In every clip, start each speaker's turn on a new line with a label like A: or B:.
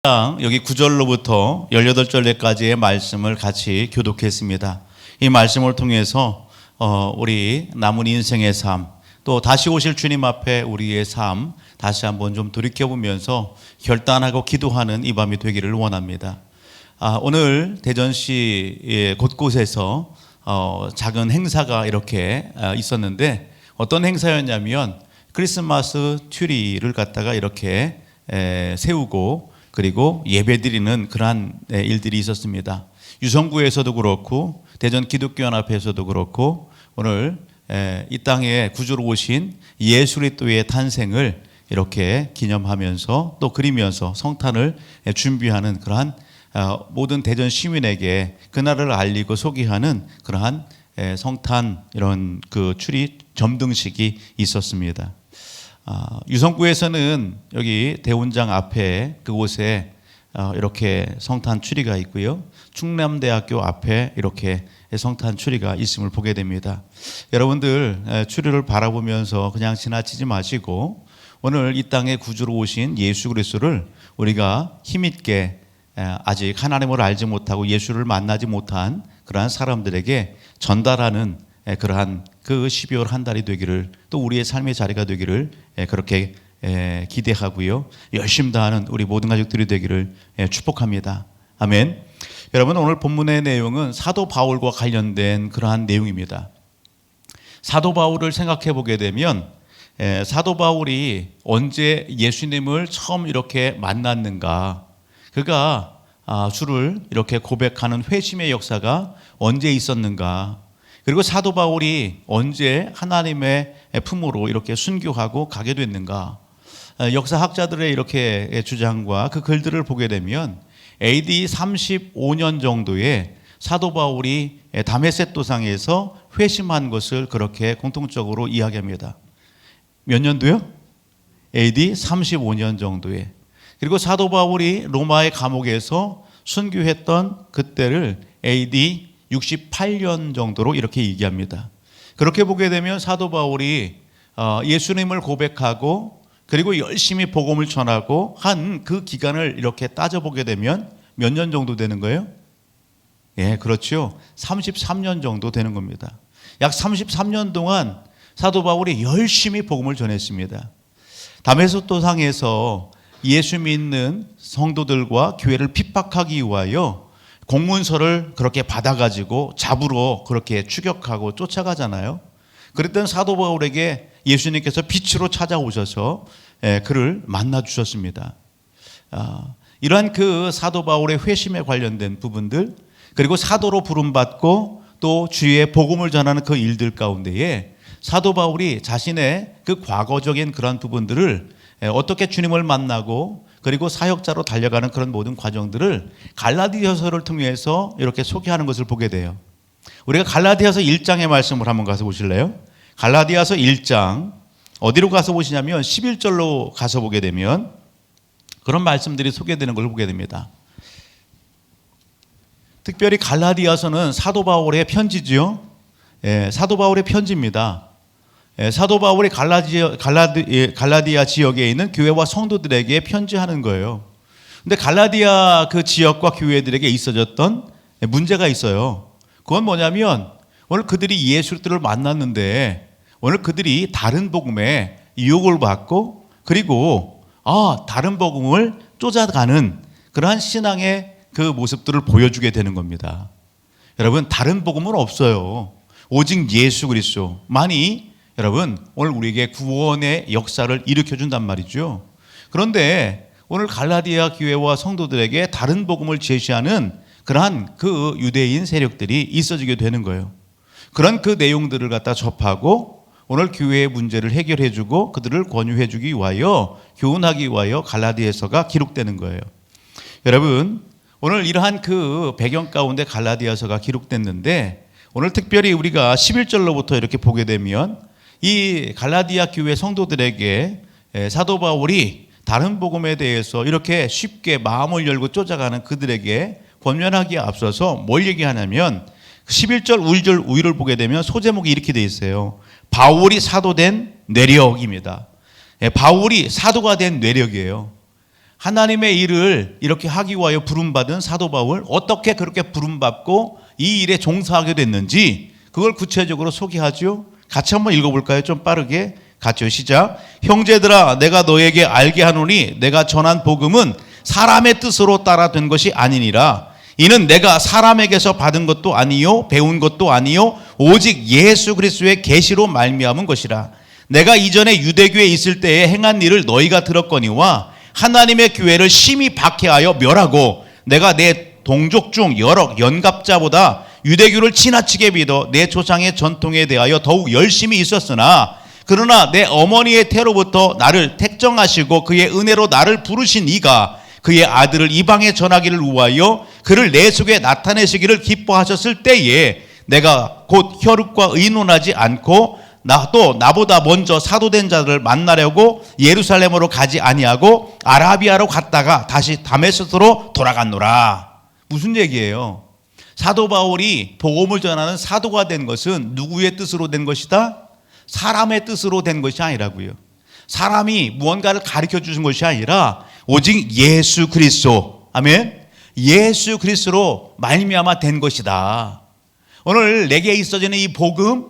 A: 여기 9절로부터 18절까지의 말씀을 같이 교독했습니다. 이 말씀을 통해서 우리 남은 인생의 삶, 또 다시 오실 주님 앞에 우리의 삶 다시 한번 좀 돌이켜보면서 결단하고 기도하는 이 밤이 되기를 원합니다. 오늘 대전시 곳곳에서 작은 행사가 이렇게 있었는데, 어떤 행사였냐면 크리스마스 트리를 갖다가 이렇게 세우고 그리고 예배드리는 그러한 일들이 있었습니다. 유성구에서도 그렇고 대전 기독교연합회에서도 그렇고 오늘 이 땅에 구주로 오신 예수 그리스도의 탄생을 이렇게 기념하면서 또 그리면서 성탄을 준비하는 그러한 모든 대전 시민에게 그날을 알리고 소개하는 그러한 성탄 이런 그 추리 점등식이 있었습니다. 유성구에서는 여기 대훈장 앞에 그곳에 이렇게 성탄 추리가 있고요. 충남대학교 앞에 이렇게 성탄 추리가 있음을 보게 됩니다. 여러분들 추리를 바라보면서 그냥 지나치지 마시고 오늘 이 땅에 구주로 오신 예수 그리스도를 우리가 힘있게 아직 하나님을 알지 못하고 예수를 만나지 못한 그러한 사람들에게 전달하는 그러한 그 12월 한 달이 되기를, 또 우리의 삶의 자리가 되기를 그렇게 기대하고요. 열심히 다하는 우리 모든 가족들이 되기를 축복합니다. 아멘. 여러분, 오늘 본문의 내용은 사도 바울과 관련된 그러한 내용입니다. 사도 바울을 생각해 보게 되면 사도 바울이 언제 예수님을 처음 이렇게 만났는가, 그가 주를 이렇게 고백하는 회심의 역사가 언제 있었는가, 그리고 사도 바울이 언제 하나님의 품으로 이렇게 순교하고 가게 됐는가, 역사학자들의 이렇게 주장과 그 글들을 보게 되면 AD 35년 정도에 사도 바울이 다메섹 도상에서 회심한 것을 그렇게 공통적으로 이야기합니다. 몇 년도요? AD 35년 정도에. 그리고 사도 바울이 로마의 감옥에서 순교했던 그때를 AD 68년 정도로 이렇게 얘기합니다. 그렇게 보게 되면 사도 바울이 예수님을 고백하고 그리고 열심히 복음을 전하고 한 그 기간을 이렇게 따져보게 되면 몇 년 정도 되는 거예요? 예, 그렇죠. 33년 정도 되는 겁니다. 약 33년 동안 사도 바울이 열심히 복음을 전했습니다. 다메섹 도상에서 예수 믿는 성도들과 교회를 핍박하기 위하여 공문서를 그렇게 받아가지고 잡으러 그렇게 추격하고 쫓아가잖아요. 그랬던 사도 바울에게 예수님께서 빛으로 찾아오셔서 그를 만나 주셨습니다. 이러한 그 사도 바울의 회심에 관련된 부분들, 그리고 사도로 부름받고 또 주의 복음을 전하는 그 일들 가운데에 사도 바울이 자신의 그 과거적인 그런 부분들을 어떻게 주님을 만나고 그리고 사역자로 달려가는 그런 모든 과정들을 갈라디아서를 통해서 이렇게 소개하는 것을 보게 돼요. 우리가 갈라디아서 1장의 말씀을 한번 가서 보실래요? 갈라디아서 1장 어디로 가서 보시냐면 11절로 가서 보게 되면 그런 말씀들이 소개되는 걸 보게 됩니다. 특별히 갈라디아서는 사도 바울의 편지지요. 사도 바울의 편지입니다. 사도 바울이 갈라디아 지역에 있는 교회와 성도들에게 편지하는 거예요. 근데 갈라디아 그 지역과 교회들에게 있어졌던 문제가 있어요. 그건 뭐냐면 오늘 그들이 예수 그리스도를 만났는데 오늘 그들이 다른 복음에 유혹을 받고 그리고 다른 복음을 쫓아가는 그러한 신앙의 그 모습들을 보여주게 되는 겁니다. 여러분, 다른 복음은 없어요. 오직 예수 그리스도만이 여러분 오늘 우리에게 구원의 역사를 일으켜준단 말이죠. 그런데 오늘 갈라디아 교회와 성도들에게 다른 복음을 제시하는 그러한 그 유대인 세력들이 있어지게 되는 거예요. 그런 그 내용들을 갖다 접하고 오늘 교회의 문제를 해결해주고 그들을 권유해주기 위하여 교훈하기 위하여 갈라디아서가 기록되는 거예요. 여러분, 오늘 이러한 그 배경 가운데 갈라디아서가 기록됐는데 오늘 특별히 우리가 11절로부터 이렇게 보게 되면 이 갈라디아 교회 성도들에게 사도 바울이 다른 복음에 대해서 이렇게 쉽게 마음을 열고 쫓아가는 그들에게 권면하기에 앞서서 뭘 얘기하냐면 11절 우위를 보게 되면 소제목이 이렇게 되어 있어요. 바울이 사도된 내력입니다. 바울이 사도가 된 내력이에요. 하나님의 일을 이렇게 하기 위하여 부름받은 사도 바울, 어떻게 그렇게 부름받고 이 일에 종사하게 됐는지 그걸 구체적으로 소개하죠. 같이 한번 읽어볼까요? 좀 빠르게 같이요. 시작. 형제들아, 내가 너에게 알게 하노니 내가 전한 복음은 사람의 뜻으로 따라 된 것이 아니니라. 이는 내가 사람에게서 받은 것도 아니요 배운 것도 아니요 오직 예수 그리스도의 계시로 말미암은 것이라. 내가 이전에 유대교에 있을 때에 행한 일을 너희가 들었거니와 하나님의 교회를 심히 박해하여 멸하고 내가 내 동족 중 여러 연갑자보다 유대교를 지나치게 믿어 내 조상의 전통에 대하여 더욱 열심히 있었으나 그러나 내 어머니의 태로부터 나를 택정하시고 그의 은혜로 나를 부르신 이가 그의 아들을 이방에 전하기를 위하여 그를 내 속에 나타내시기를 기뻐하셨을 때에 내가 곧 혈육과 의논하지 않고 또 나보다 먼저 사도된 자들을 만나려고 예루살렘으로 가지 아니하고 아라비아로 갔다가 다시 다메섹으로 돌아갔노라. 무슨 얘기예요? 사도 바울이 복음을 전하는 사도가 된 것은 누구의 뜻으로 된 것이다? 사람의 뜻으로 된 것이 아니라고요. 사람이 무언가를 가르쳐 주신 것이 아니라 오직 예수 그리스도, 아멘, 예수 그리스도로 말미암아 된 것이다. 오늘 내게 있어지는 이 복음,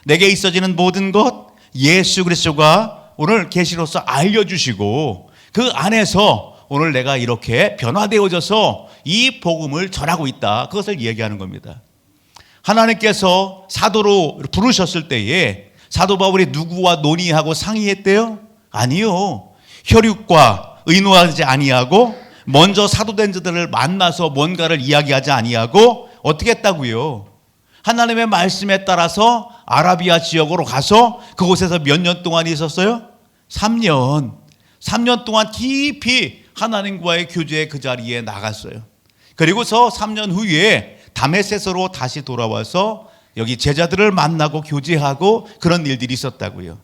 A: 내게 있어지는 모든 것, 예수 그리스도가 오늘 계시로서 알려주시고 그 안에서 오늘 내가 이렇게 변화되어져서 이 복음을 전하고 있다. 그것을 얘기하는 겁니다. 하나님께서 사도로 부르셨을 때에 사도 바울이 누구와 논의하고 상의했대요? 아니요. 혈육과 의논하지 아니하고 먼저 사도된 자들을 만나서 뭔가를 이야기하지 아니하고 어떻게 했다고요? 하나님의 말씀에 따라서 아라비아 지역으로 가서 그곳에서 몇 년 동안 있었어요? 3년. 3년 동안 깊이 하나님과의 교제의 그 자리에 나갔어요. 그리고서 3년 후에 다메섹으로 다시 돌아와서 여기 제자들을 만나고 교제하고 그런 일들이 있었다고요.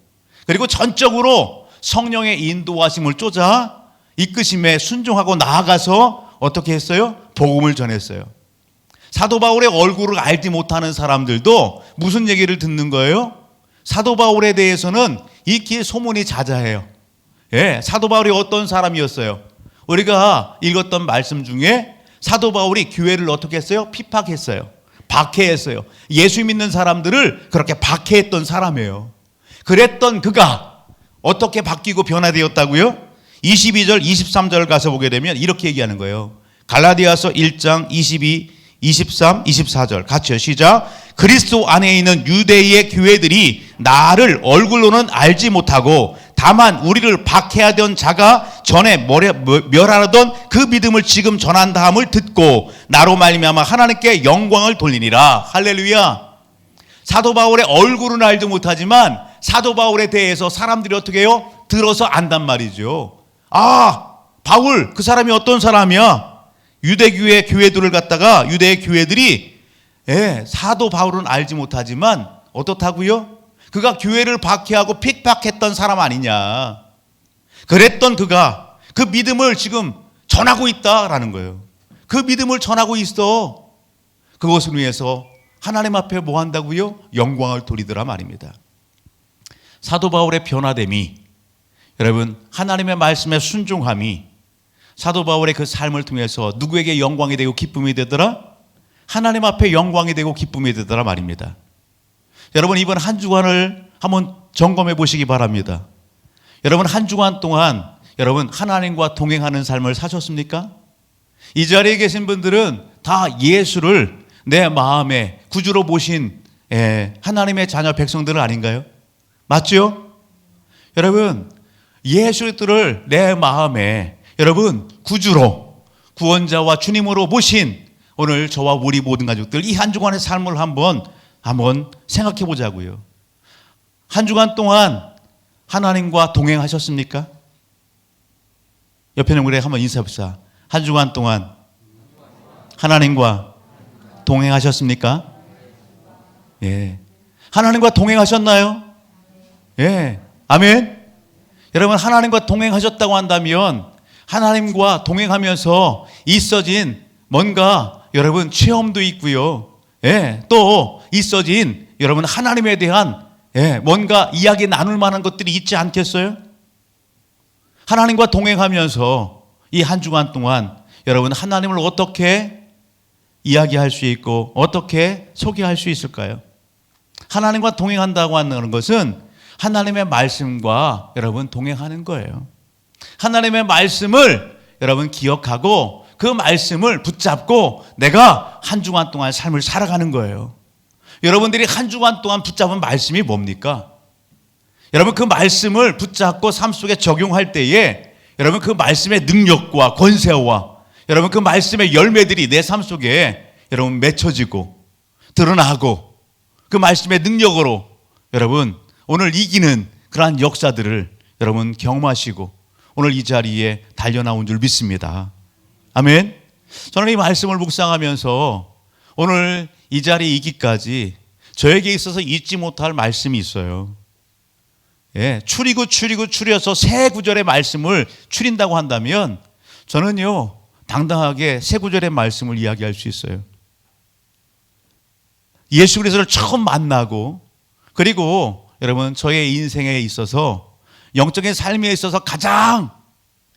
A: 그리고 전적으로 성령의 인도하심을 쫓아 이끄심에 순종하고 나아가서 어떻게 했어요? 복음을 전했어요. 사도 바울의 얼굴을 알지 못하는 사람들도 무슨 얘기를 듣는 거예요? 사도 바울에 대해서는 익히 소문이 자자해요. 예, 사도 바울이 어떤 사람이었어요? 우리가 읽었던 말씀 중에 사도 바울이 교회를 어떻게 했어요? 핍박했어요. 박해했어요. 예수 믿는 사람들을 그렇게 박해했던 사람이에요. 그랬던 그가 어떻게 바뀌고 변화되었다고요? 22절, 23절 가서 보게 되면 이렇게 얘기하는 거예요. 갈라디아서 1장 22, 23, 24절 같이요. 시작. 그리스도 안에 있는 유대의 교회들이 나를 얼굴로는 알지 못하고 다만 우리를 박해하던 자가 전에 멸하던 그 믿음을 지금 전한다 함을 듣고 나로 말미암아 하나님께 영광을 돌리니라. 할렐루야. 사도 바울의 얼굴은 알지 못하지만 사도 바울에 대해서 사람들이 어떻게 해요? 들어서 안단 말이죠. 아, 바울 그 사람이 어떤 사람이야? 유대교의 교회들을 갖다가 유대의 교회들이 사도 바울은 알지 못하지만 어떻다고요? 그가 교회를 박해하고 핍박했던 사람 아니냐. 그랬던 그가 그 믿음을 지금 전하고 있다라는 거예요. 그 믿음을 전하고 있어. 그것을 위해서 하나님 앞에 뭐 한다고요? 영광을 돌리더라 말입니다. 사도 바울의 변화됨이, 여러분 하나님의 말씀에 순종함이 사도 바울의 그 삶을 통해서 누구에게 영광이 되고 기쁨이 되더라? 하나님 앞에 영광이 되고 기쁨이 되더라 말입니다. 여러분 이번 한 주간을 한번 점검해 보시기 바랍니다. 여러분 한 주간 동안 여러분 하나님과 동행하는 삶을 사셨습니까? 이 자리에 계신 분들은 다 예수를 내 마음에 구주로 모신 하나님의 자녀 백성들 아닌가요? 맞죠? 여러분 예수를 내 마음에 여러분 구주로 구원자와 주님으로 모신 오늘 저와 우리 모든 가족들 이 한 주간의 삶을 한번 생각해 보자고요. 한 주간 동안 하나님과 동행하셨습니까? 옆에 있는 분에게 한번 인사해봅시다. 한 주간 동안 하나님과 동행하셨습니까? 예. 하나님과 동행하셨나요? 예. 아멘. 여러분 하나님과 동행하셨다고 한다면 하나님과 동행하면서 있어진 뭔가 여러분 체험도 있고요. 예. 또 있어진 여러분 하나님에 대한 뭔가 이야기 나눌 만한 것들이 있지 않겠어요? 하나님과 동행하면서 이 한 주간 동안 여러분 하나님을 어떻게 이야기할 수 있고 어떻게 소개할 수 있을까요? 하나님과 동행한다고 하는 것은 하나님의 말씀과 여러분 동행하는 거예요. 하나님의 말씀을 여러분 기억하고 그 말씀을 붙잡고 내가 한 주간 동안 삶을 살아가는 거예요. 여러분들이 한 주간 동안 붙잡은 말씀이 뭡니까? 여러분 그 말씀을 붙잡고 삶 속에 적용할 때에 여러분 그 말씀의 능력과 권세와 여러분 그 말씀의 열매들이 내 삶 속에 여러분 맺혀지고 드러나고 그 말씀의 능력으로 여러분 오늘 이기는 그러한 역사들을 여러분 경험하시고 오늘 이 자리에 달려나온 줄 믿습니다. 아멘. 저는 이 말씀을 묵상하면서 오늘 이 자리에 이기까지 저에게 있어서 잊지 못할 말씀이 있어요. 예, 추려서 세 구절의 말씀을 추린다고 한다면 저는요 당당하게 세 구절의 말씀을 이야기할 수 있어요. 예수 그리스도를 처음 만나고 그리고 여러분 저의 인생에 있어서 영적인 삶에 있어서 가장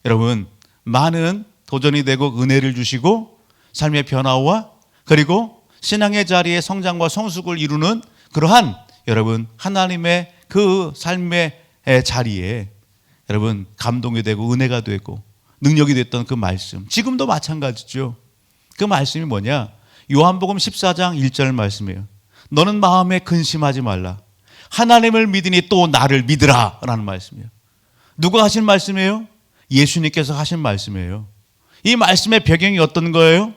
A: 여러분 많은 도전이 되고 은혜를 주시고 삶의 변화와 그리고 신앙의 자리에 성장과 성숙을 이루는 그러한 여러분 하나님의 그 삶의 자리에 여러분 감동이 되고 은혜가 되고 능력이 됐던 그 말씀 지금도 마찬가지죠. 그 말씀이 뭐냐? 요한복음 14장 1절 말씀이에요. 너는 마음에 근심하지 말라. 하나님을 믿으니 또 나를 믿으라 라는 말씀이에요. 누가 하신 말씀이에요? 예수님께서 하신 말씀이에요. 이 말씀의 배경이 어떤 거예요?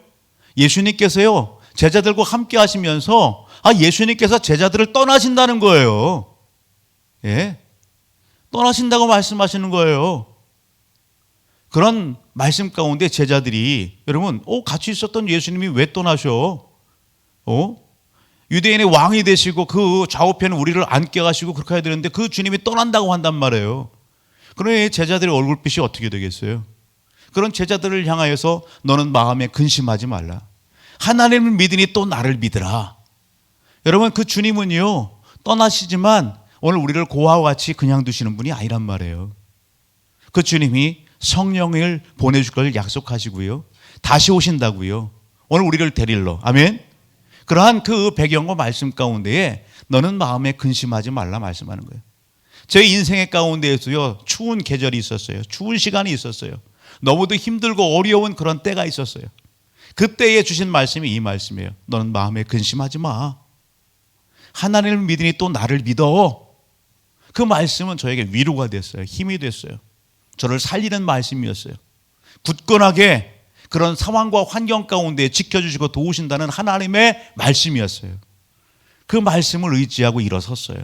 A: 예수님께서요 제자들과 함께 하시면서 예수님께서 제자들을 떠나신다는 거예요. 예, 떠나신다고 말씀하시는 거예요. 그런 말씀 가운데 제자들이 여러분 같이 있었던 예수님이 왜 떠나셔? 유대인의 왕이 되시고 그 좌우편에 우리를 앉게 하시고 그렇게 해야 되는데 그 주님이 떠난다고 한단 말이에요. 그러니 제자들의 얼굴빛이 어떻게 되겠어요? 그런 제자들을 향하여서 너는 마음에 근심하지 말라. 하나님을 믿으니 또 나를 믿으라. 여러분 그 주님은요 떠나시지만 오늘 우리를 고아와 같이 그냥 두시는 분이 아니란 말이에요. 그 주님이 성령을 보내줄 걸 약속하시고요 다시 오신다고요. 오늘 우리를 데리러. 아멘. 그러한 그 배경과 말씀 가운데에 너는 마음에 근심하지 말라 말씀하는 거예요. 제 인생의 가운데에서요 추운 계절이 있었어요. 추운 시간이 있었어요. 너무도 힘들고 어려운 그런 때가 있었어요. 그때에 주신 말씀이 이 말씀이에요. 너는 마음에 근심하지 마. 하나님을 믿으니 또 나를 믿어. 그 말씀은 저에게 위로가 됐어요. 힘이 됐어요. 저를 살리는 말씀이었어요. 굳건하게 그런 상황과 환경 가운데 지켜주시고 도우신다는 하나님의 말씀이었어요. 그 말씀을 의지하고 일어섰어요.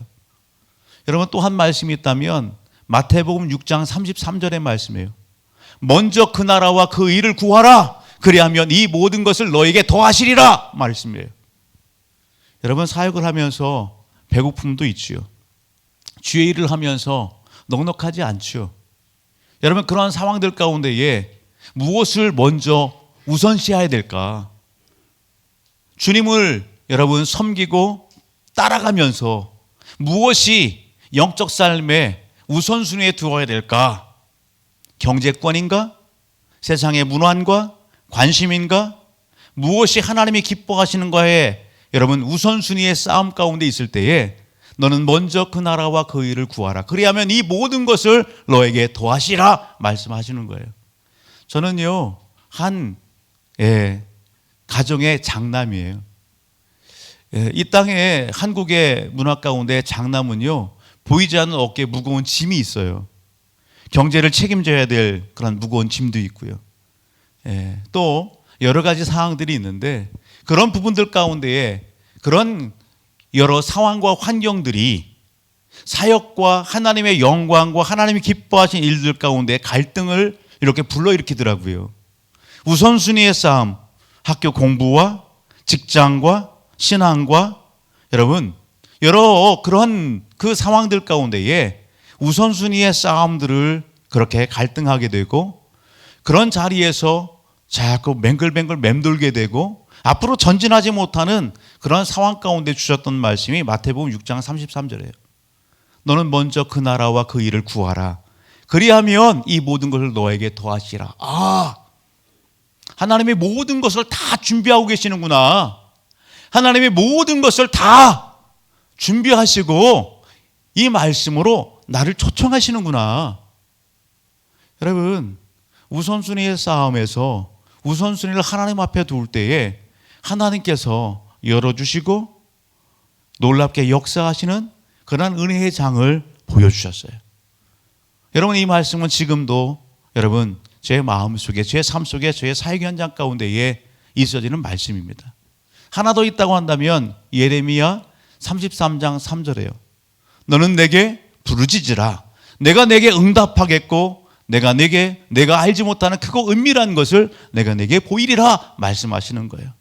A: 여러분 또 한 말씀이 있다면 마태복음 6장 33절의 말씀이에요. 먼저 그 나라와 그 의를 구하라. 그리하면 이 모든 것을 너에게 더하시리라 말씀이에요. 여러분 사역을 하면서 배고픔도 있지요. 주의 일을 하면서 넉넉하지 않지요. 여러분 그러한 상황들 가운데에 무엇을 먼저 우선시해야 될까? 주님을 여러분 섬기고 따라가면서 무엇이 영적 삶의 우선순위에 두어야 될까? 경제권인가? 세상의 문화인가? 관심인가? 무엇이 하나님이 기뻐하시는 거에 여러분 우선순위의 싸움 가운데 있을 때에 너는 먼저 그 나라와 그 의를 구하라. 그리하면 이 모든 것을 너에게 더하시라 말씀하시는 거예요. 저는요 한 가정의 장남이에요. 이 땅에 한국의 문화 가운데 장남은요 보이지 않는 어깨에 무거운 짐이 있어요. 경제를 책임져야 될 그런 무거운 짐도 있고요. 또 여러 가지 사항들이 있는데 그런 부분들 가운데에 그런 여러 상황과 환경들이 사역과 하나님의 영광과 하나님이 기뻐하신 일들 가운데 갈등을 이렇게 불러일으키더라고요. 우선순위의 싸움, 학교 공부와 직장과 신앙과 여러분 여러 그런 그 상황들 가운데에 우선순위의 싸움들을 그렇게 갈등하게 되고 그런 자리에서 자꾸 맹글맹글 맴돌게 되고 앞으로 전진하지 못하는 그런 상황 가운데 주셨던 말씀이 마태복음 6장 33절이에요. 너는 먼저 그 나라와 그 일을 구하라. 그리하면 이 모든 것을 너에게 더하시라. 하나님이 모든 것을 다 준비하고 계시는구나. 하나님이 모든 것을 다 준비하시고 이 말씀으로 나를 초청하시는구나. 여러분, 우선순위의 싸움에서 우선순위를 하나님 앞에 둘 때에 하나님께서 열어주시고 놀랍게 역사하시는 그런 은혜의 장을 보여주셨어요. 여러분, 이 말씀은 지금도 여러분 제 마음속에, 제 삶 속에, 제 사역 현장 가운데에 있어지는 말씀입니다. 하나 더 있다고 한다면 예레미야 33장 3절에요. 너는 내게 부르짖으라. 내가 내게 응답하겠고 내가 알지 못하는 크고 은밀한 것을 내가 내게 보이리라 말씀하시는 거예요.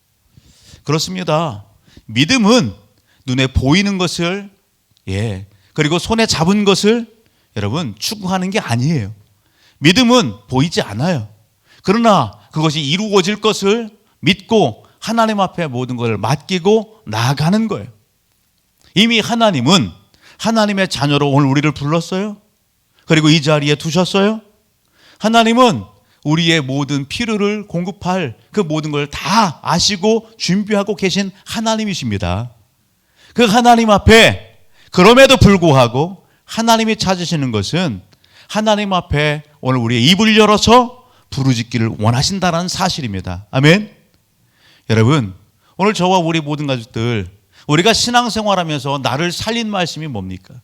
A: 그렇습니다. 믿음은 눈에 보이는 것을 그리고 손에 잡은 것을 여러분 추구하는 게 아니에요. 믿음은 보이지 않아요. 그러나 그것이 이루어질 것을 믿고 하나님 앞에 모든 것을 맡기고 나아가는 거예요. 이미 하나님은 하나님의 자녀로 오늘 우리를 불렀어요. 그리고 이 자리에 두셨어요. 하나님은 우리의 모든 필요를 공급할 그 모든 걸 다 아시고 준비하고 계신 하나님이십니다. 그 하나님 앞에 그럼에도 불구하고 하나님이 찾으시는 것은 하나님 앞에 오늘 우리의 입을 열어서 부르짖기를 원하신다는 사실입니다. 아멘. 여러분, 오늘 저와 우리 모든 가족들, 우리가 신앙생활하면서 나를 살린 말씀이 뭡니까?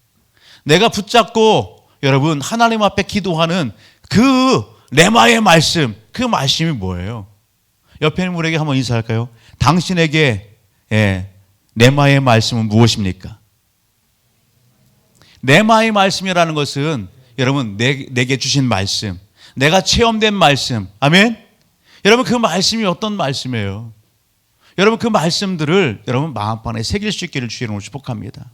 A: 내가 붙잡고 여러분 하나님 앞에 기도하는 그 레마의 말씀, 그 말씀이 뭐예요? 옆에 있는 분에게 한번 인사할까요? 당신에게 레마의 말씀은 무엇입니까? 레마의 말씀이라는 것은 여러분 내게 주신 말씀, 내가 체험된 말씀. 아멘. 여러분, 그 말씀이 어떤 말씀이에요? 여러분, 그 말씀들을 여러분 마음판에 새길 수 있기를 주의 이름으로 축복합니다.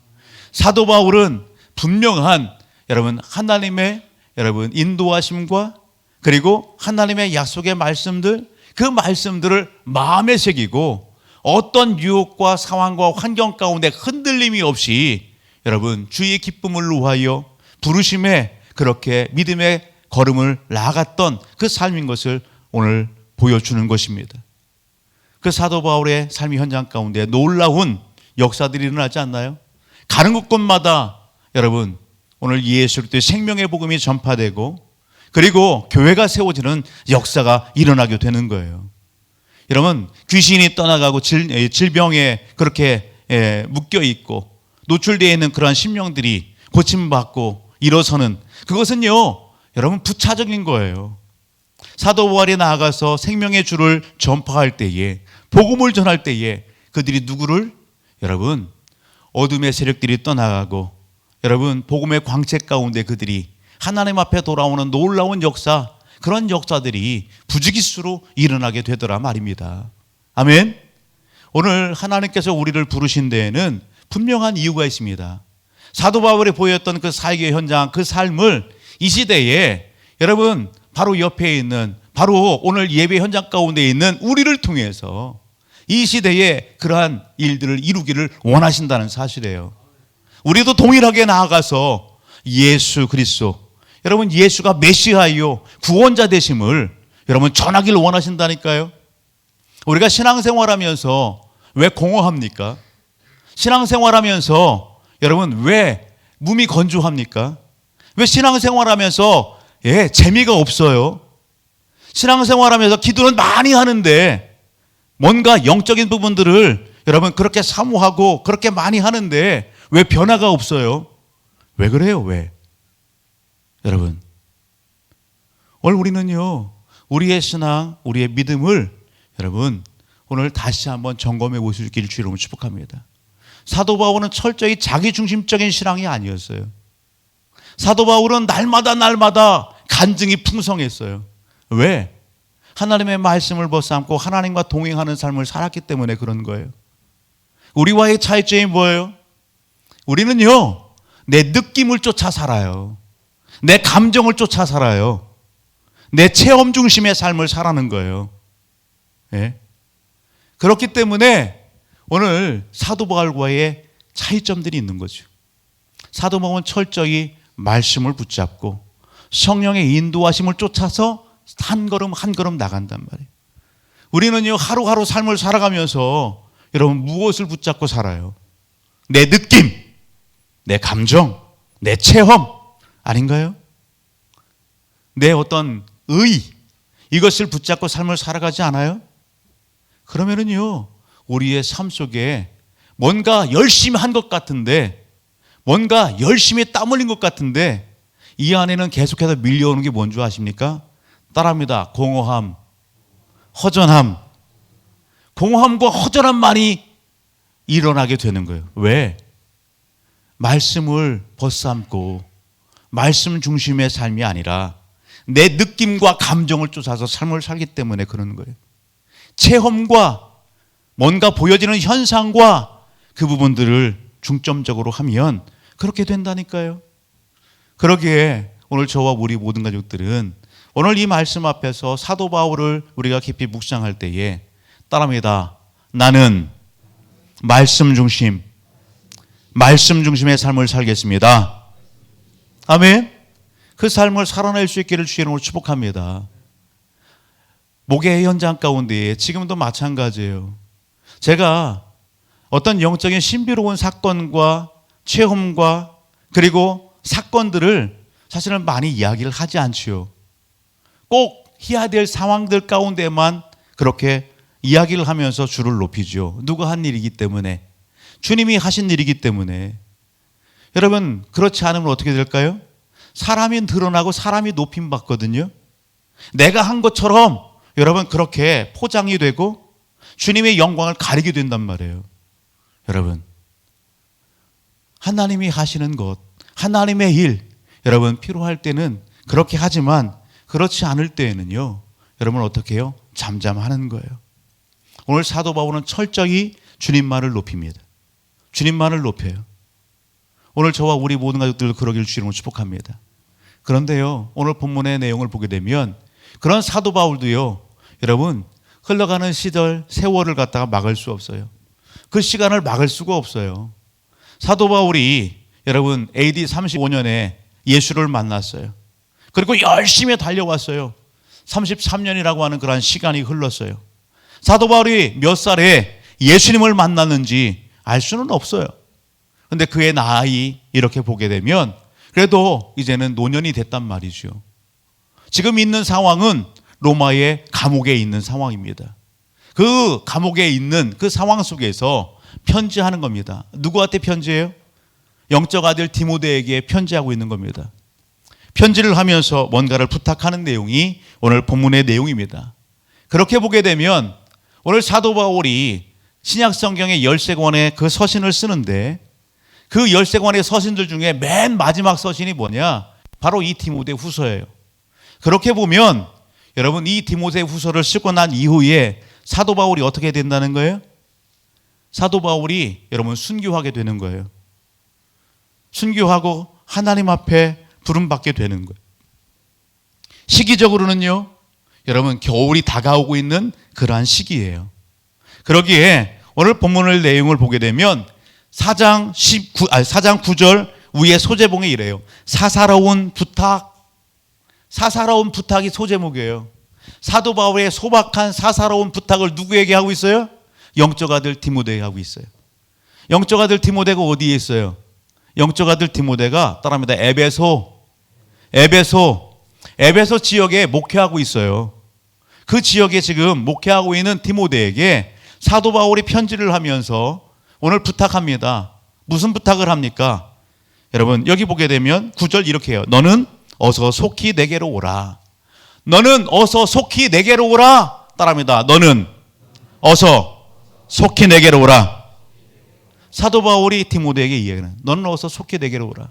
A: 사도 바울은 분명한 여러분 하나님의 여러분 인도하심과 그리고 하나님의 약속의 말씀들, 그 말씀들을 마음에 새기고 어떤 유혹과 상황과 환경 가운데 흔들림이 없이 여러분 주의 기쁨을 위하여 부르심에 그렇게 믿음의 걸음을 나아갔던 그 삶인 것을 오늘 보여주는 것입니다. 그 사도 바울의 삶의 현장 가운데 놀라운 역사들이 일어나지 않나요? 가는 곳곳마다 여러분 오늘 예수 그리스도의 생명의 복음이 전파되고 그리고 교회가 세워지는 역사가 일어나게 되는 거예요. 여러분, 귀신이 떠나가고 질병에 그렇게 묶여 있고 노출되어 있는 그러한 심령들이 고침받고 일어서는 그것은요 여러분 부차적인 거예요. 사도 바울이 나아가서 생명의 주를 전파할 때에, 복음을 전할 때에 그들이 누구를 여러분 어둠의 세력들이 떠나가고 여러분 복음의 광채 가운데 그들이 하나님 앞에 돌아오는 놀라운 역사, 그런 역사들이 부지기수로 일어나게 되더라 말입니다. 아멘. 오늘 하나님께서 우리를 부르신 데에는 분명한 이유가 있습니다. 사도 바울이 보였던 그 사역의 현장, 그 삶을 이 시대에 여러분 바로 옆에 있는, 바로 오늘 예배 현장 가운데 있는 우리를 통해서 이 시대에 그러한 일들을 이루기를 원하신다는 사실이에요. 우리도 동일하게 나아가서 예수 그리스도, 여러분 예수가 메시아요 구원자 되심을 여러분 전하기를 원하신다니까요. 우리가 신앙생활하면서 왜 공허합니까? 신앙생활하면서 여러분 왜 몸이 건조합니까? 왜 신앙생활하면서 재미가 없어요? 신앙생활하면서 기도는 많이 하는데 뭔가 영적인 부분들을 여러분 그렇게 사모하고 그렇게 많이 하는데 왜 변화가 없어요? 왜 그래요? 왜? 여러분, 오늘 우리는요 우리의 신앙, 우리의 믿음을 여러분 오늘 다시 한번 점검해 보시기를 주의 이름으로 축복합니다. 사도 바울은 철저히 자기중심적인 신앙이 아니었어요. 사도 바울은 날마다 간증이 풍성했어요. 왜? 하나님의 말씀을 벗삼고 하나님과 동행하는 삶을 살았기 때문에 그런 거예요. 우리와의 차이점이 뭐예요? 우리는요 내 느낌을 쫓아 살아요. 내 감정을 쫓아 살아요. 내 체험 중심의 삶을 살아는 거예요. 그렇기 때문에 오늘 사도 바울과의 차이점들이 있는 거죠. 사도 바울은 철저히 말씀을 붙잡고 성령의 인도하심을 쫓아서 한 걸음 한 걸음 나간단 말이에요. 우리는요, 하루하루 삶을 살아가면서 여러분 무엇을 붙잡고 살아요? 내 느낌, 내 감정, 내 체험 아닌가요? 내 어떤 의, 이것을 붙잡고 삶을 살아가지 않아요? 그러면은요, 우리의 삶 속에 뭔가 열심히 한 것 같은데, 뭔가 열심히 땀 흘린 것 같은데, 이 안에는 계속해서 밀려오는 게 뭔 줄 아십니까? 따라합니다. 공허함, 허전함. 공허함과 허전함만이 일어나게 되는 거예요. 왜? 말씀을 벗삼고 말씀 중심의 삶이 아니라 내 느낌과 감정을 쫓아서 삶을 살기 때문에 그러는 거예요. 체험과 뭔가 보여지는 현상과 그 부분들을 중점적으로 하면 그렇게 된다니까요. 그러기에 오늘 저와 우리 모든 가족들은 오늘 이 말씀 앞에서 사도 바울을 우리가 깊이 묵상할 때에 따라합니다. 나는 말씀 중심의 삶을 살겠습니다. 아멘. 그 삶을 살아낼 수 있기를 주의 이름으로 축복합니다. 목회 현장 가운데 지금도 마찬가지예요. 제가 어떤 영적인 신비로운 사건과 체험과 그리고 사건들을 사실은 많이 이야기를 하지 않지요. 꼭 해야 될 상황들 가운데만 그렇게 이야기를 하면서 주를 높이죠. 누가 한 일이기 때문에, 주님이 하신 일이기 때문에. 여러분, 그렇지 않으면 어떻게 될까요? 사람이 드러나고 사람이 높임 받거든요. 내가 한 것처럼 여러분 그렇게 포장이 되고 주님의 영광을 가리게 된단 말이에요. 여러분, 하나님이 하시는 것, 하나님의 일, 여러분 필요할 때는 그렇게 하지만 그렇지 않을 때에는요, 여러분 어떻게 해요? 잠잠하는 거예요. 오늘 사도 바울은 철저히 주님만을 높입니다. 주님만을 높여요. 오늘 저와 우리 모든 가족들 그러기를 주님으로 축복합니다. 그런데요, 오늘 본문의 내용을 보게 되면 그런 사도 바울도요, 여러분 흘러가는 시절 세월을 갖다가 막을 수 없어요. 그 시간을 막을 수가 없어요. 사도 바울이 여러분 AD 35년에 예수를 만났어요. 그리고 열심히 달려왔어요. 33년이라고 하는 그런 시간이 흘렀어요. 사도 바울이 몇 살에 예수님을 만났는지 알 수는 없어요. 그런데 그의 나이 이렇게 보게 되면 그래도 이제는 노년이 됐단 말이죠. 지금 있는 상황은 로마의 감옥에 있는 상황입니다. 그 감옥에 있는 그 상황 속에서 편지하는 겁니다. 누구한테 편지해요? 영적 아들 디모데에게 편지하고 있는 겁니다. 편지를 하면서 뭔가를 부탁하는 내용이 오늘 본문의 내용입니다. 그렇게 보게 되면 오늘 사도 바울이 신약 성경의 13권의 그 서신을 쓰는데 그 13권의 서신들 중에 맨 마지막 서신이 뭐냐? 바로 이 디모데 후서예요. 그렇게 보면 여러분 이 디모데 후서를 쓰고 난 이후에 사도 바울이 어떻게 된다는 거예요? 사도 바울이 여러분 순교하게 되는 거예요. 순교하고 하나님 앞에 부름받게 되는 거예요. 시기적으로는요, 여러분 겨울이 다가오고 있는 그러한 시기예요. 그러기에 오늘 본문의 내용을 보게 되면 4장 9절 위에 소제목이 이래요. 사사로운 부탁. 사사로운 부탁이 소제목이에요. 사도 바울의 소박한 사사로운 부탁을 누구에게 하고 있어요? 영적 아들 디모데에게 하고 있어요. 영적 아들 디모데가 어디에 있어요? 영적 아들 디모데가 따라합니다. 에베소 지역에 목회하고 있어요. 그 지역에 지금 목회하고 있는 디모데에게 사도 바울이 편지를 하면서 오늘 부탁합니다. 무슨 부탁을 합니까? 여러분 여기 보게 되면 9절 이렇게 해요. 너는 어서 속히 내게로 오라. 너는 어서 속히 내게로 오라. 따라합니다. 너는 어서 속히 내게로 오라. 사도 바울이 디모데에게 이야기하는 너는 어서 속히 내게로 오라.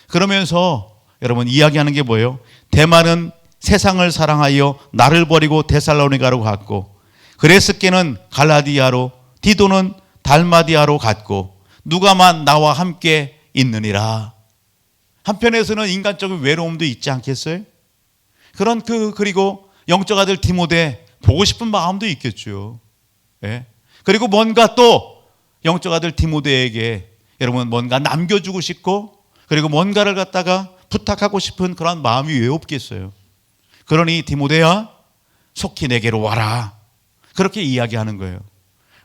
A: 그러면서 여러분 이야기하는 게 뭐예요? 데마는 세상을 사랑하여 나를 버리고 데살로니가로 갔고 그레스께는 갈라디아로 디도는 달마디아로 갔고 누가만 나와 함께 있느니라. 한편에서는 인간적인 외로움도 있지 않겠어요? 그런 그리고 영적 아들 디모데 보고 싶은 마음도 있겠죠. 예? 그리고 뭔가 또 영적 아들 디모데에게 여러분 뭔가 남겨주고 싶고 그리고 뭔가를 갖다가 부탁하고 싶은 그런 마음이 왜 없겠어요? 그러니 디모데야, 속히 내게로 와라. 그렇게 이야기하는 거예요.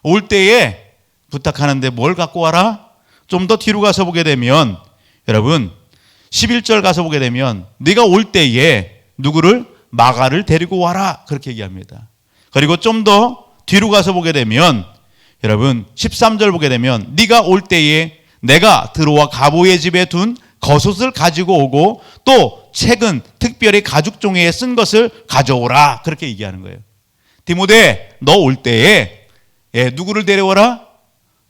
A: 올 때에 부탁하는데 뭘 갖고 와라? 좀 더 뒤로 가서 보게 되면 여러분 11절 가서 보게 되면 네가 올 때에 누구를? 마가를 데리고 와라. 그렇게 얘기합니다. 그리고 좀 더 뒤로 가서 보게 되면 여러분 13절 보게 되면 네가 올 때에 내가 들어와 가보의 집에 둔 겉옷을 가지고 오고 또 책은 특별히 가죽 종이에 쓴 것을 가져오라. 그렇게 얘기하는 거예요. 디모데 너 올 때에 누구를 데려와라?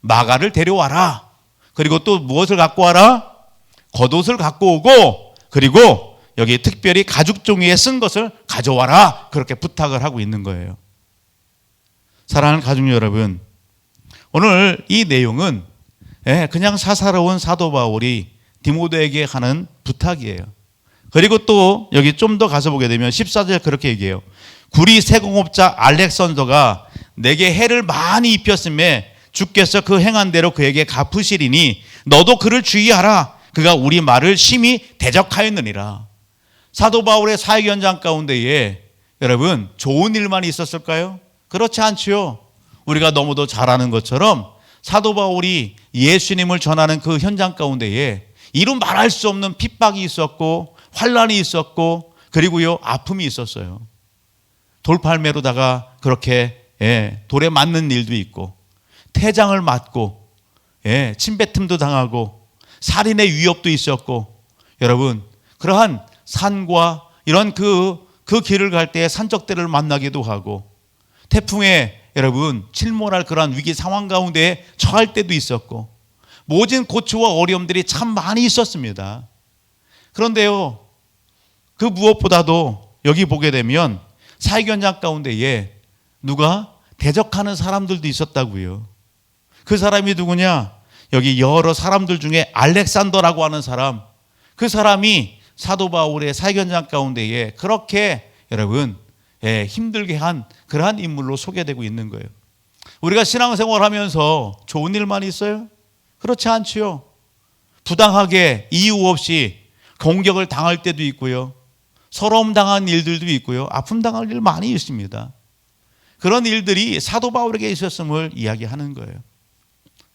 A: 마가를 데려와라. 그리고 또 무엇을 갖고 와라? 겉옷을 갖고 오고 그리고 여기 특별히 가죽 종이에 쓴 것을 가져와라. 그렇게 부탁을 하고 있는 거예요. 사랑하는 가족 여러분, 오늘 이 내용은 그냥 사사로운 사도 바울이 디모데에게 하는 부탁이에요. 그리고 또 여기 좀 더 가서 보게 되면 14절 그렇게 얘기해요. 구리 세공업자 알렉산더가 내게 해를 많이 입혔음에 주께서 그 행한 대로 그에게 갚으시리니 너도 그를 주의하라. 그가 우리 말을 심히 대적하였느니라. 사도 바울의 사역 현장 가운데에 여러분 좋은 일만 있었을까요? 그렇지 않지요. 우리가 너무도 잘 아는 것처럼 사도 바울이 예수님을 전하는 그 현장 가운데에 이루 말할 수 없는 핍박이 있었고 환난이 있었고 그리고요 아픔이 있었어요. 돌팔매로다가 그렇게 돌에 맞는 일도 있고 태장을 맞고 침뱉음도 당하고 살인의 위협도 있었고 여러분 그러한 산과 이런 그 길을 갈 때 산적들을 만나기도 하고 태풍에 여러분 침몰할 그러한 위기 상황 가운데 처할 때도 있었고 모진 고초와 어려움들이 참 많이 있었습니다. 그런데요 그 무엇보다도 여기 보게 되면 사역 현장 가운데에 누가 대적하는 사람들도 있었다고요. 그 사람이 누구냐? 여기 여러 사람들 중에 알렉산더라고 하는 사람, 그 사람이 사도 바울의 사역 현장 가운데에 그렇게 여러분 힘들게 한 그러한 인물로 소개되고 있는 거예요. 우리가 신앙생활하면서 좋은 일만 있어요? 그렇지 않지요. 부당하게 이유 없이 공격을 당할 때도 있고요. 서러움 당한 일들도 있고요. 아픔 당할 일 많이 있습니다. 그런 일들이 사도 바울에게 있었음을 이야기하는 거예요.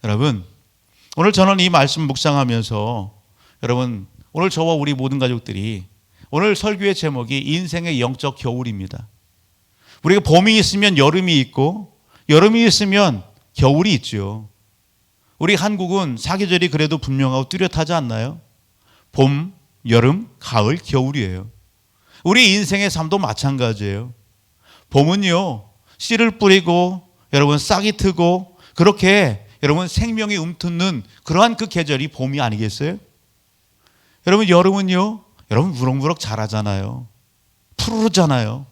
A: 여러분 오늘 저는 이 말씀 묵상하면서 여러분 오늘 저와 우리 모든 가족들이 오늘 설교의 제목이 인생의 영적 겨울입니다. 우리가 봄이 있으면 여름이 있고 여름이 있으면 겨울이 있죠. 우리 한국은 사계절이 그래도 분명하고 뚜렷하지 않나요? 봄, 여름, 가을, 겨울이에요. 우리 인생의 삶도 마찬가지예요. 봄은요 씨를 뿌리고 여러분 싹이 트고 그렇게 여러분 생명이 움트는 그러한 그 계절이 봄이 아니겠어요? 여러분 여름은요 여러분 무럭무럭 자라잖아요. 푸르르잖아요.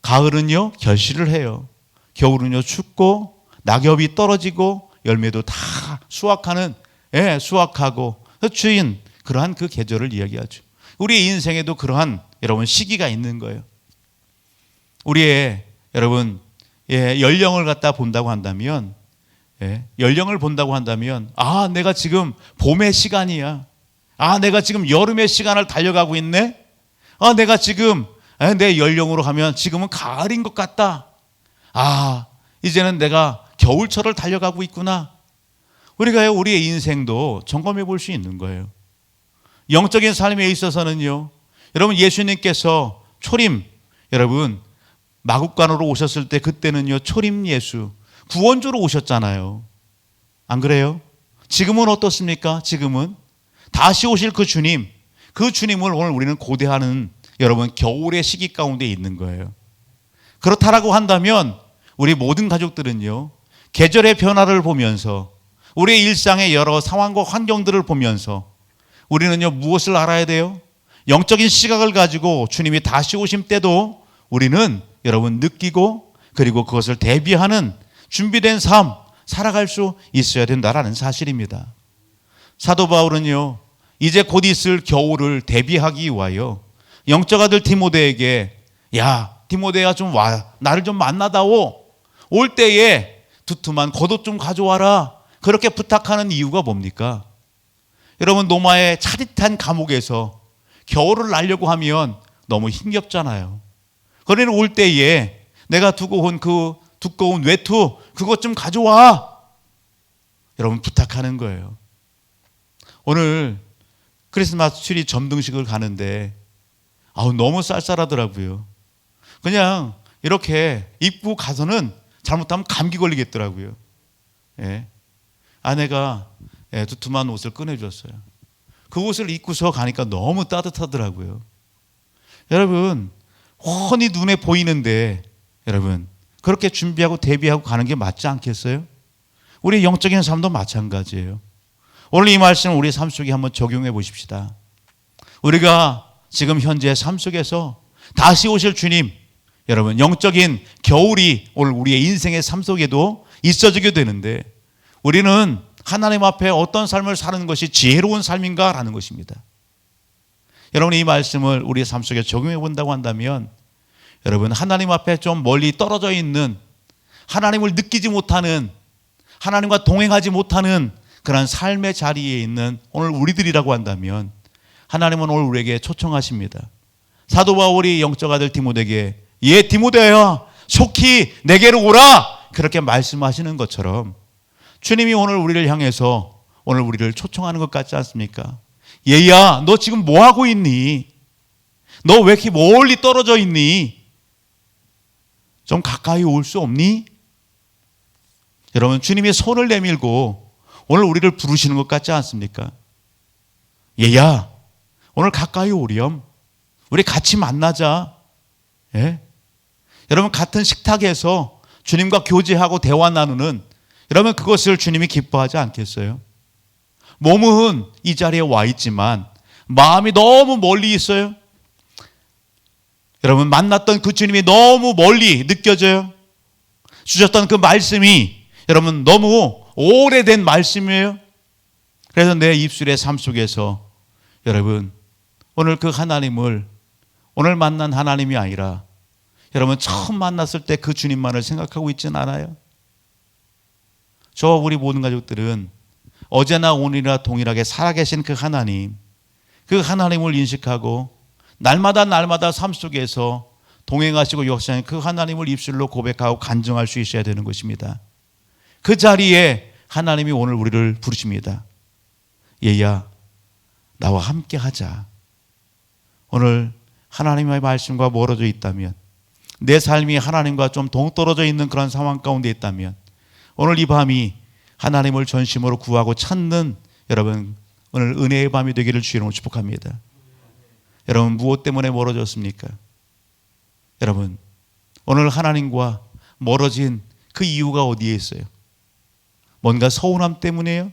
A: 가을은요 결실을 해요. 겨울은요 춥고 낙엽이 떨어지고 열매도 다 수확하는 수확하고 주인 그러한 그 계절을 이야기하죠. 우리 인생에도 그러한 여러분 시기가 있는 거예요. 우리의 여러분 연령을 갖다 본다고 한다면 연령을 본다고 한다면 내가 지금 봄의 시간이야. 내가 지금 여름의 시간을 달려가고 있네. 내가 지금 내 연령으로 하면 지금은 가을인 것 같다. 이제는 내가 겨울철을 달려가고 있구나. 우리가 우리의 인생도 점검해 볼 수 있는 거예요. 영적인 삶에 있어서는요 여러분 예수님께서 초림 여러분 마국간으로 오셨을 때 그때는요 초림 예수 구원주로 오셨잖아요. 안 그래요? 지금은 어떻습니까? 지금은 다시 오실 그 주님을 오늘 우리는 고대하는 여러분 겨울의 시기 가운데 있는 거예요. 그렇다라고 한다면 우리 모든 가족들은요 계절의 변화를 보면서 우리의 일상의 여러 상황과 환경들을 보면서 우리는요 무엇을 알아야 돼요? 영적인 시각을 가지고 주님이 다시 오심 때도 우리는 여러분 느끼고 그리고 그것을 대비하는 준비된 삶 살아갈 수 있어야 된다라는 사실입니다. 사도 바울은요 이제 곧 있을 겨울을 대비하기 위하여 영적 아들 디모데에게 야 디모데야 좀 와 나를 좀 만나다오. 올 때에 두툼한 겉옷 좀 가져와라. 그렇게 부탁하는 이유가 뭡니까? 여러분 로마의 차릿한 감옥에서 겨울을 날려고 하면 너무 힘겹잖아요. 그러니 올 때에 내가 두고 온 그 두꺼운 외투 그것 좀 가져와. 여러분 부탁하는 거예요. 오늘 크리스마스 트리 점등식을 가는데 너무 쌀쌀하더라고요. 그냥 이렇게 입고 가서는 잘못하면 감기 걸리겠더라고요. 예. 아내가 두툼한 옷을 꺼내줬어요. 그 옷을 입고서 가니까 너무 따뜻하더라고요. 여러분 훤히 눈에 보이는데 여러분 그렇게 준비하고 대비하고 가는 게 맞지 않겠어요? 우리 영적인 삶도 마찬가지예요. 오늘 이 말씀을 우리 삶 속에 한번 적용해 보십시다. 우리가 지금 현재 삶 속에서 다시 오실 주님, 여러분 영적인 겨울이 오늘 우리의 인생의 삶 속에도 있어지게 되는데 우리는 하나님 앞에 어떤 삶을 사는 것이 지혜로운 삶인가라는 것입니다. 여러분 이 말씀을 우리의 삶 속에 적용해 본다고 한다면 여러분 하나님 앞에 좀 멀리 떨어져 있는, 하나님을 느끼지 못하는, 하나님과 동행하지 못하는 그런 삶의 자리에 있는 오늘 우리들이라고 한다면 하나님은 오늘 우리에게 초청하십니다. 사도 바울이 영적 아들 디모데에게 디모데야 속히 내게로 오라 그렇게 말씀하시는 것처럼 주님이 오늘 우리를 향해서 오늘 우리를 초청하는 것 같지 않습니까? 얘야 너 지금 뭐 하고 있니? 너 왜 이렇게 멀리 떨어져 있니? 좀 가까이 올 수 없니? 여러분 주님이 손을 내밀고 오늘 우리를 부르시는 것 같지 않습니까? 얘야 오늘 가까이 오렴. 우리 같이 만나자. 예? 여러분 같은 식탁에서 주님과 교제하고 대화 나누는, 여러분 그것을 주님이 기뻐하지 않겠어요? 몸은 이 자리에 와 있지만 마음이 너무 멀리 있어요. 여러분 만났던 그 주님이 너무 멀리 느껴져요. 주셨던 그 말씀이 여러분 너무 오래된 말씀이에요. 그래서 내 입술의 삶 속에서 여러분 오늘 그 하나님을, 오늘 만난 하나님이 아니라 여러분 처음 만났을 때 그 주님만을 생각하고 있지는 않아요? 저와 우리 모든 가족들은 어제나 오늘이나 동일하게 살아계신 그 하나님, 그 하나님을 인식하고 날마다 삶 속에서 동행하시고 역사하는 그 하나님을 입술로 고백하고 간증할 수 있어야 되는 것입니다. 그 자리에 하나님이 오늘 우리를 부르십니다. 얘야 나와 함께 하자. 오늘 하나님의 말씀과 멀어져 있다면, 내 삶이 하나님과 좀 동떨어져 있는 그런 상황 가운데 있다면 오늘 이 밤이 하나님을 전심으로 구하고 찾는 여러분 오늘 은혜의 밤이 되기를 주님으로 축복합니다. 여러분 무엇 때문에 멀어졌습니까? 여러분 오늘 하나님과 멀어진 그 이유가 어디에 있어요? 뭔가 서운함 때문이에요?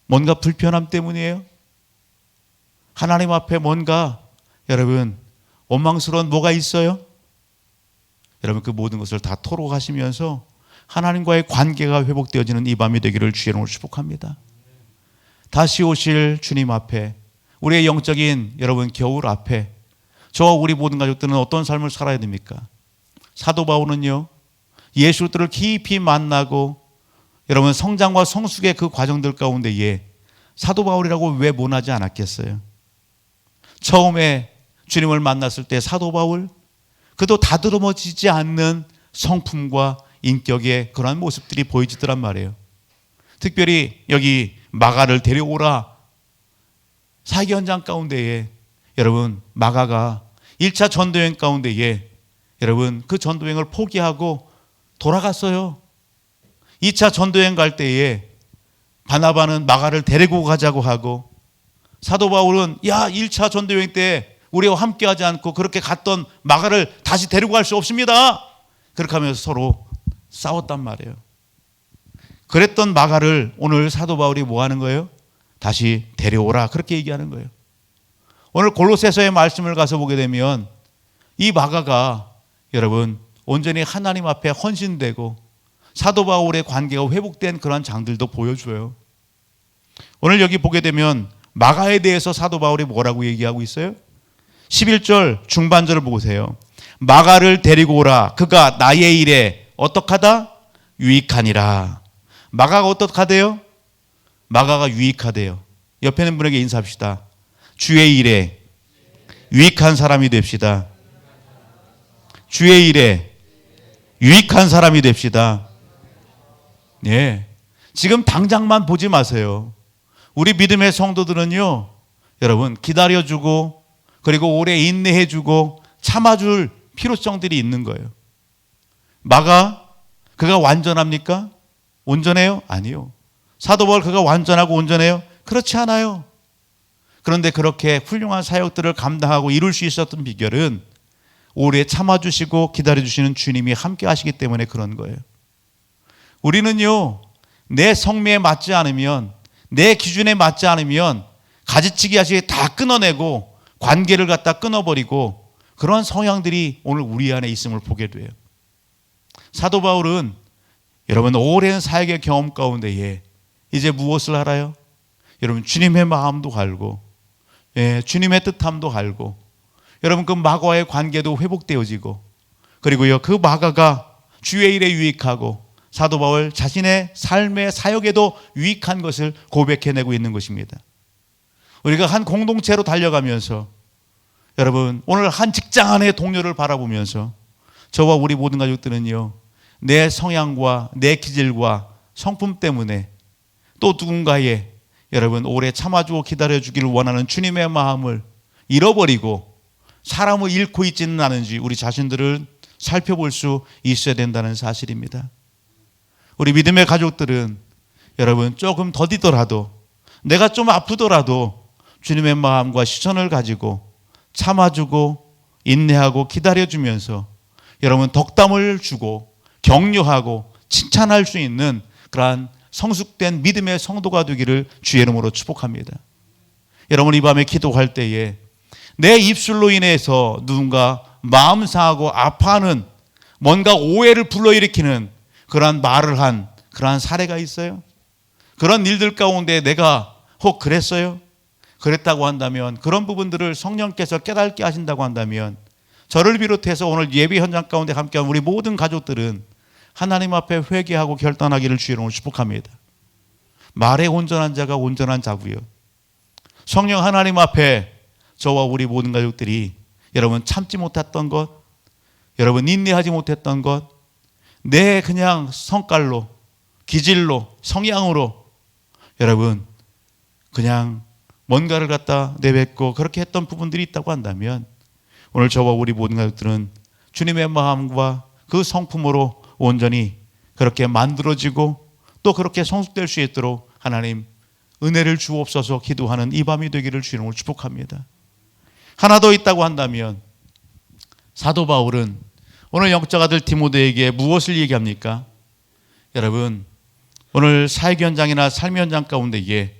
A: 뭔가 불편함 때문이에요? 하나님 앞에 뭔가 여러분 원망스러운 뭐가 있어요? 여러분 그 모든 것을 다 토로하시면서 하나님과의 관계가 회복되어지는 이 밤이 되기를 주의 이름으로 축복합니다. 다시 오실 주님 앞에, 우리의 영적인 여러분 겨울 앞에 저와 우리 모든 가족들은 어떤 삶을 살아야 됩니까? 사도 바울은요 예수들을 깊이 만나고 여러분 성장과 성숙의 그 과정들 가운데에 사도 바울이라고 왜 논하지 않았겠어요? 처음에 주님을 만났을 때 사도 바울, 그도 다듬어지지 않는 성품과 인격의 그러한 모습들이 보여지더란 말이에요. 특별히 여기 마가를 데려오라 사기 현장 가운데에 여러분 마가가 1차 전도여행 가운데에 여러분 그 전도여행을 포기하고 돌아갔어요. 2차 전도여행 갈 때에 바나바는 마가를 데리고 가자고 하고 사도 바울은 1차 전도여행 때 우리와 함께하지 않고 그렇게 갔던 마가를 다시 데리고 갈 수 없습니다. 그렇게 하면서 서로 싸웠단 말이에요. 그랬던 마가를 오늘 사도 바울이 뭐 하는 거예요? 다시 데려오라 그렇게 얘기하는 거예요. 오늘 골로새서의 말씀을 가서 보게 되면 이 마가가 여러분 온전히 하나님 앞에 헌신되고 사도 바울의 관계가 회복된 그런 장들도 보여줘요. 오늘 여기 보게 되면 마가에 대해서 사도 바울이 뭐라고 얘기하고 있어요? 11절 중반절을 보세요. 마가를 데리고 오라. 그가 나의 일에 어떡하다? 유익하니라. 마가가 어떡하대요? 마가가 유익하대요. 옆에 있는 분에게 인사합시다. 주의 일에 유익한 사람이 됩시다. 주의 일에 유익한 사람이 됩시다. 예. 지금 당장만 보지 마세요. 우리 믿음의 성도들은요, 여러분, 기다려주고, 그리고 오래 인내해주고, 참아줄 필요성들이 있는 거예요. 마가, 그가 완전합니까? 온전해요? 아니요. 사도 바울 그가 완전하고 온전해요? 그렇지 않아요. 그런데 그렇게 훌륭한 사역들을 감당하고 이룰 수 있었던 비결은 오래 참아주시고 기다려주시는 주님이 함께 하시기 때문에 그런 거예요. 우리는요, 내 성미에 맞지 않으면, 내 기준에 맞지 않으면 가지치기 하시게 다 끊어내고 관계를 갖다 끊어버리고 그런 성향들이 오늘 우리 안에 있음을 보게 돼요. 사도 바울은 여러분 오랜 사역의 경험 가운데에 이제 무엇을 알아요? 여러분 주님의 마음도 알고, 주님의 뜻함도 알고, 여러분 그 마가와의 관계도 회복되어지고, 그리고요 그 마가가 주의 일에 유익하고 사도 바울 자신의 삶의 사역에도 유익한 것을 고백해내고 있는 것입니다. 우리가 한 공동체로 달려가면서, 여러분 오늘 한 직장 안의 동료를 바라보면서 저와 우리 모든 가족들은요, 내 성향과 내 기질과 성품 때문에 또 누군가의 여러분 오래 참아주고 기다려주기를 원하는 주님의 마음을 잃어버리고 사람을 잃고 있지는 않은지 우리 자신들을 살펴볼 수 있어야 된다는 사실입니다. 우리 믿음의 가족들은 여러분 조금 더디더라도, 내가 좀 아프더라도 주님의 마음과 시선을 가지고 참아주고 인내하고 기다려주면서 여러분 덕담을 주고 격려하고 칭찬할 수 있는 그러한 성숙된 믿음의 성도가 되기를 주의 이름으로 축복합니다. 여러분 이 밤에 기도할 때에 내 입술로 인해서 누군가 마음 상하고 아파하는 뭔가 오해를 불러일으키는 그러한 말을 한 그러한 사례가 있어요? 그런 일들 가운데 내가 혹 그랬어요? 그랬다고 한다면, 그런 부분들을 성령께서 깨닫게 하신다고 한다면, 저를 비롯해서 오늘 예배 현장 가운데 함께한 우리 모든 가족들은 하나님 앞에 회개하고 결단하기를 주의 이름으로 축복합니다. 말에 온전한 자가 온전한 자고요, 성령 하나님 앞에 저와 우리 모든 가족들이 여러분 참지 못했던 것, 여러분 인내하지 못했던 것, 내 그냥 성깔로, 기질로, 성향으로 여러분 그냥 뭔가를 갖다 내뱉고 그렇게 했던 부분들이 있다고 한다면, 오늘 저와 우리 모든 가족들은 주님의 마음과 그 성품으로 온전히 그렇게 만들어지고 또 그렇게 성숙될 수 있도록 하나님 은혜를 주옵소서 기도하는 이 밤이 되기를 주님을 축복합니다. 하나 더 있다고 한다면, 사도 바울은 오늘 영적 아들 디모데에게 무엇을 얘기합니까? 여러분 오늘 사역 현장이나 삶의 현장 가운데에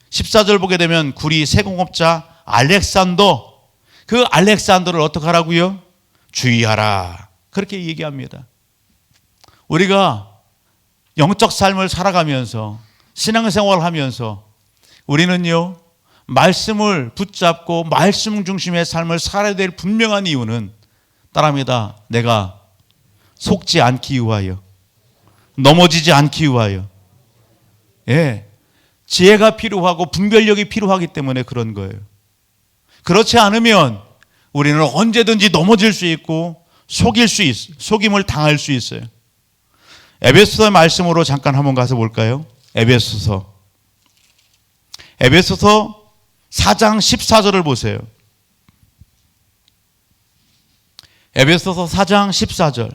A: 14절 보게 되면 구리 세공업자 알렉산더, 그 알렉산더를 어떻게 하라고요? 주의하라, 그렇게 얘기합니다. 우리가 영적 삶을 살아가면서 신앙생활을 하면서 우리는요 말씀을 붙잡고 말씀 중심의 삶을 살아야 될 분명한 이유는 따라합니다. 내가 속지 않기 위하여, 넘어지지 않기 위하여, 지혜가 필요하고 분별력이 필요하기 때문에 그런 거예요. 그렇지 않으면 우리는 언제든지 넘어질 수 있고 속임을 당할 수 있어요. 에베소서 말씀으로 잠깐 한번 가서 볼까요? 에베소서 4장 14절을 보세요. 에베소서 4장 14절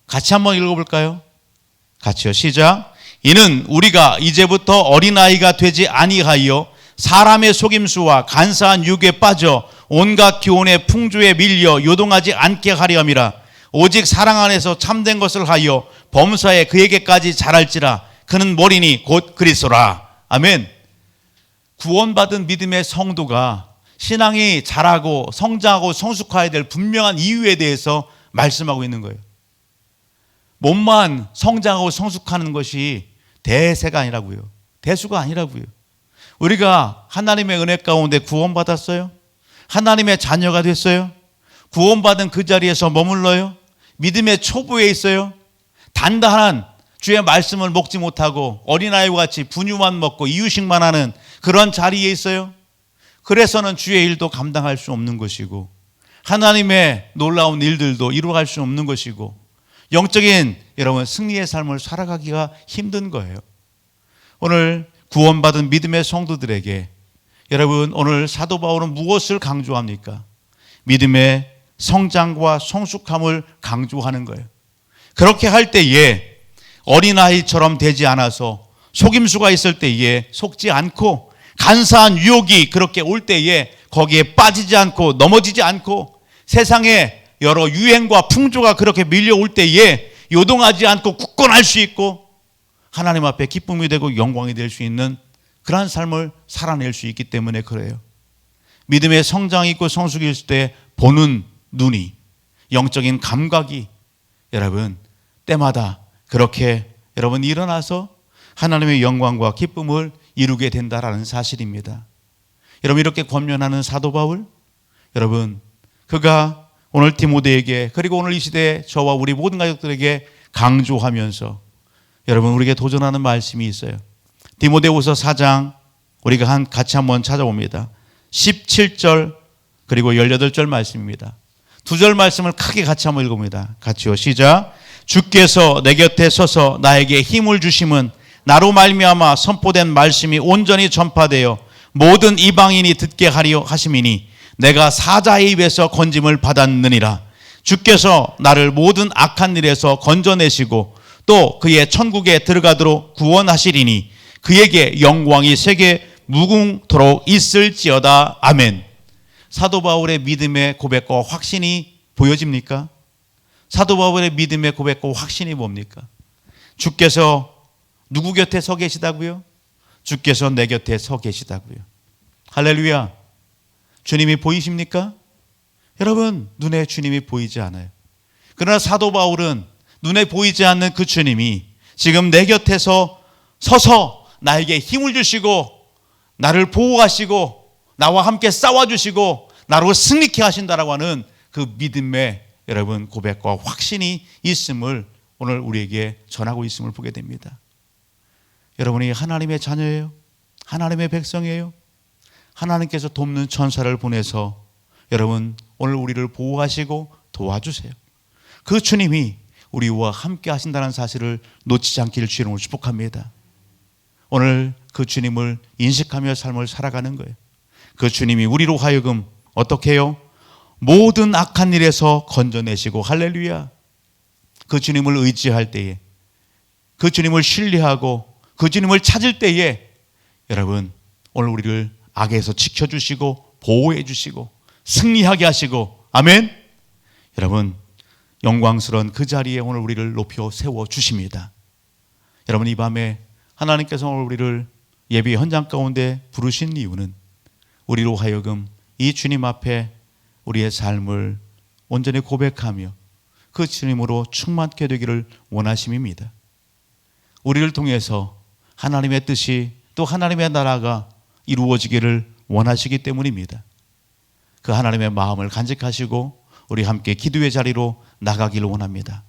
A: 같이 한번 읽어볼까요? 같이요, 시작. 이는 우리가 이제부터 어린아이가 되지 아니하여 사람의 속임수와 간사한 유혹에 빠져 온갖 기온의 풍조에 밀려 요동하지 않게 하려 함이라. 오직 사랑 안에서 참된 것을 하여 범사에 그에게까지 자랄지라. 그는 머리니 곧 그리스도라. 아멘. 구원받은 믿음의 성도가 신앙이 자라고 성장하고 성숙해야 될 분명한 이유에 대해서 말씀하고 있는 거예요. 몸만 성장하고 성숙하는 것이 대세가 아니라고요. 대수가 아니라고요. 우리가 하나님의 은혜 가운데 구원받았어요? 하나님의 자녀가 됐어요? 구원받은 그 자리에서 머물러요? 믿음의 초보에 있어요? 단단한 주의 말씀을 먹지 못하고 어린아이와 같이 분유만 먹고 이유식만 하는 그런 자리에 있어요? 그래서는 주의 일도 감당할 수 없는 것이고 하나님의 놀라운 일들도 이루어갈 수 없는 것이고 영적인 여러분 승리의 삶을 살아가기가 힘든 거예요. 오늘 구원받은 믿음의 성도들에게 여러분 오늘 사도 바울은 무엇을 강조합니까? 믿음의 성장과 성숙함을 강조하는 거예요. 그렇게 할 때에 어린아이처럼 되지 않아서 속임수가 있을 때에 속지 않고 간사한 유혹이 그렇게 올 때에 거기에 빠지지 않고 넘어지지 않고 세상에 여러 유행과 풍조가 그렇게 밀려올 때에 요동하지 않고 굳건할 수 있고 하나님 앞에 기쁨이 되고 영광이 될 수 있는 그러한 삶을 살아낼 수 있기 때문에 그래요. 믿음의 성장이 있고 성숙이 있을 때 보는 눈이 영적인 감각이 여러분 때마다 그렇게 여러분 일어나서 하나님의 영광과 기쁨을 이루게 된다라는 사실입니다. 여러분 이렇게 권면하는 사도 바울 여러분 그가 오늘 디모데에게 그리고 오늘 이 시대에 저와 우리 모든 가족들에게 강조하면서 여러분 우리에게 도전하는 말씀이 있어요. 디모데후서 4장 우리가 같이 한번 찾아봅니다. 17절 그리고 18절 말씀입니다. 두 절 말씀을 크게 같이 한번 읽어봅니다. 같이요. 시작. 주께서 내 곁에 서서 나에게 힘을 주심은 나로 말미암아 선포된 말씀이 온전히 전파되어 모든 이방인이 듣게 하려 하심이니 내가 사자의 입에서 건짐을 받았느니라. 주께서 나를 모든 악한 일에서 건져내시고 또 그의 천국에 들어가도록 구원하시리니 그에게 영광이 세계 무궁토록 있을지어다. 아멘. 사도 바울의 믿음의 고백과 확신이 보여집니까? 사도 바울의 믿음의 고백과 확신이 뭡니까? 주께서 누구 곁에 서 계시다고요? 주께서 내 곁에 서 계시다고요. 할렐루야. 주님이 보이십니까? 여러분 눈에 주님이 보이지 않아요. 그러나 사도 바울은 눈에 보이지 않는 그 주님이 지금 내 곁에서 서서 나에게 힘을 주시고 나를 보호하시고 나와 함께 싸워주시고 나로 승리케 하신다라고 하는 그 믿음의 여러분 고백과 확신이 있음을 오늘 우리에게 전하고 있음을 보게 됩니다. 여러분이 하나님의 자녀예요. 하나님의 백성이에요. 하나님께서 돕는 천사를 보내서 여러분 오늘 우리를 보호하시고 도와주세요. 그 주님이 우리와 함께 하신다는 사실을 놓치지 않기를 주님을 축복합니다. 오늘 그 주님을 인식하며 삶을 살아가는 거예요. 그 주님이 우리로 하여금 어떻게 해요? 모든 악한 일에서 건져내시고 할렐루야. 그 주님을 의지할 때에 그 주님을 신뢰하고 그 주님을 찾을 때에 여러분 오늘 우리를 악에서 지켜주시고 보호해 주시고 승리하게 하시고 아멘. 여러분 영광스러운 그 자리에 오늘 우리를 높여 세워 주십니다. 여러분 이 밤에 하나님께서 오늘 우리를 예배 현장 가운데 부르신 이유는 우리로 하여금 이 주님 앞에 우리의 삶을 온전히 고백하며 그 주님으로 충만케 되기를 원하심입니다. 우리를 통해서 하나님의 뜻이 또 하나님의 나라가 이루어지기를 원하시기 때문입니다. 그 하나님의 마음을 간직하시고 우리 함께 기도의 자리로 나가기를 원합니다.